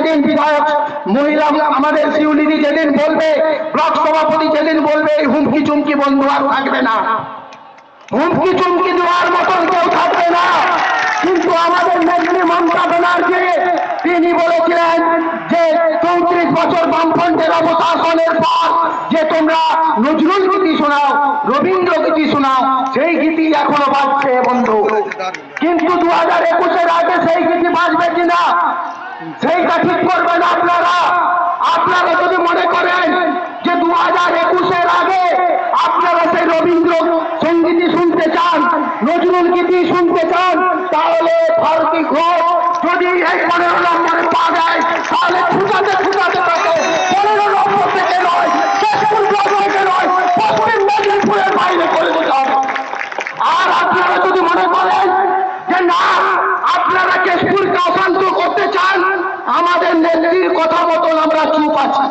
যেদিন বিধায়ক মহিলা আমাদের শিউলিদি যেদিন বলবে, ব্লক সভাপতি যেদিন বলবে, এই হুমকি চুমকি বন্ধু আর থাকবে না, হুমকি চুমকি দেওয়ার মতন কেউ থাকবে না। কিন্তু আমাদের নেত্রী মমতা ব্যানার্জি তিনি বলেছিলেন যে 34 বছর বামফ্রন্টের অবশাসনের পর যে তোমরা নজরুল গীতি শোনাও, রবীন্দ্র গীতি শোনাও, সেই গীতি এখনো বাজছে বন্ধু। কিন্তু 2021-এর আগে সেই গীতি বাজবে কিনা সেইটা ঠিক করবেন আপনারা। আপনারা যদি মনে করেন যে 2021-এর আগে আপনারা সেই রবীন্দ্র সঙ্গীতই শুনতে চান, নজরুল গীতি শুনতে চান, তাহলে ভারতী ঘোষ যদি এই 15 নম্বরে পা দেয়, তাহলে ছুটাতে ছুটাতে তাকে 15 নম্বর থেকে নয়, কেশপুর ব্লক থেকে নয়, পশ্চিম মেদিনীপুরের বাইরে করে দিতে হবে। আর আপনারা যদি মনে করেন যে না, আপনারা কেশপুরকে অশান্ত করতে চান, আমাদের নেত্রীর কথা মতন আমরা চুপ আছি।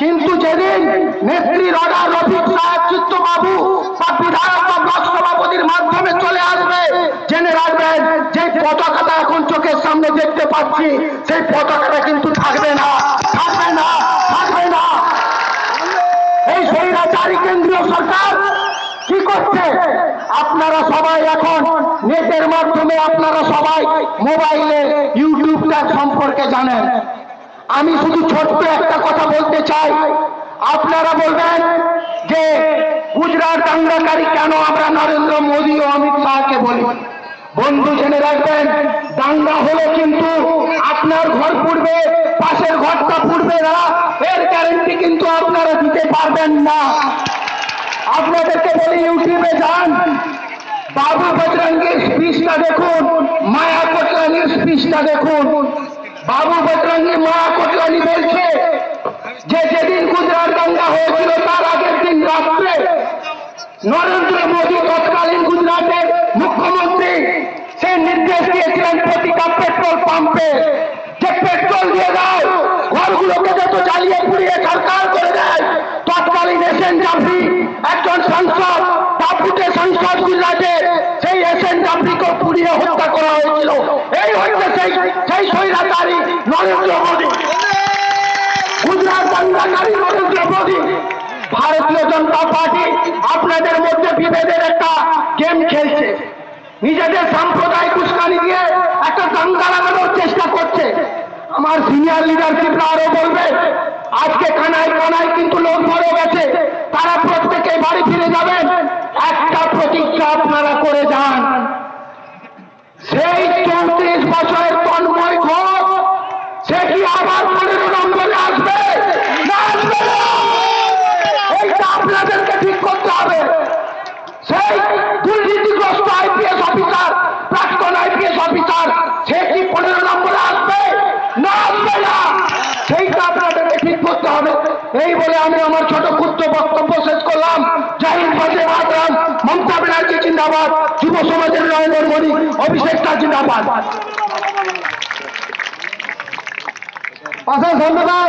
কিন্তু যেদিন নেত্রীর অর্ডার রফিক সাহেব চিত্তবাবু বা বিধায়ক বা ব্লক সভাপতির মাধ্যমে চলে আসবে, জেনে রাখবেন যে পতাকাটা এখন চোখের সামনে দেখতে পাচ্ছি, সেই পতাকাটা কিন্তু থাকবে না, থাকবে না, থাকবে না। এই স্বৈরাচারী কেন্দ্রীয় সরকার কি করছে? আপনারা সবাই এখন নেটের মাধ্যমে আপনারা সবাই মোবাইলে ইউটিউবটা সম্পর্কে জানেন। আমি শুধু ছোট্ট একটা কথা বলতে চাই। আপনারা বলবেন যে গুজরাট দাঙ্গাকারী কেন আমরা নরেন্দ্র মোদী ও অমিত শাহকে বলি। বন্ধু জেনে রাখবেন, দাঙ্গা হলে কিন্তু আপনার ঘর পুড়বে, পাশের ঘরটা পুড়বে না, এর গ্যারেন্টি কিন্তু আপনারা দিতে পারবেন না। আপনাদেরকে বলি, ইউটিউবে যান, বাবু বজরঙ্গীর স্পিচটা দেখুন, মায়া কোটলানির স্পিচটা দেখুন। বাবু বজরঙ্গী মায়া কোটলানি বলছে যে যেদিন গুজরাট দাঙ্গা হয়েছিল তার আগের দিন রাত্রে নরেন্দ্র মোদী তৎকালীন গুজরাটের মুখ্যমন্ত্রী সে নির্দেশ দিয়েছিলেন প্রতিটা পেট্রোল পাম্পে যে পেট্রোল দিয়ে দাও, ঘরগুলোকে যত জ্বালিয়ে পুড়িয়ে সরকার করে দেয়। তৎকালীন এসএন জাফরি একজন সাংসদ, দাপুটে সাংসদ গুজরাটে, সেই এসএন জাফরিকে পুড়িয়ে হত্যা করা হয়েছিল। এই হচ্ছে সেই স্বৈরাচারী নরেন্দ্র মোদী, গুজরাট দাঙ্গাকারী নরেন্দ্র মোদী। ভারতীয় জনতা পার্টি আপনাদের মধ্যে বিভেদের একটা গেম খেলছে, নিজেদের সাম্প্রদায়িক উস্কানি দিয়ে একটা দাঙ্গা লাগানোর চেষ্টা করছে। আমার সিনিয়র লিডারশিপরা আরো বলবে, আজকে কানায় কানায় কিন্তু লোক মরে গেছে, তারা প্রত্যেকে বাড়ি ফিরে যাবেন। একটা প্রতিজ্ঞা আপনারা করে যান, সেই 34 বছরের তন্ময় ঘোষ সে কি আবার 15 নম্বরে আসবে না আসবে না? এইটা আপনাদেরকে ঠিক করতে হবে। সেই দুর্নীতিগ্রস্ত আইপিএস অফিসার, প্রাক্তন আইপিএস অফিসার, সে কি 15 নম্বরে আসবে না আসবে না? সেইটা আপনাদেরকে ঠিক করতে হবে। এই বলে আমি আমার ছোট ক্ষুদ্র বক্তব্য শেষ করলাম। জয় হিন্দ, বন্দে মাতরম। মমতা ব্যানার্জি জিন্দাবাদ, যুব সমাজের নরেন্দ্র মোদী, অভিষেকটা জিন্দাবাদ। অশেষ ধন্যবাদ।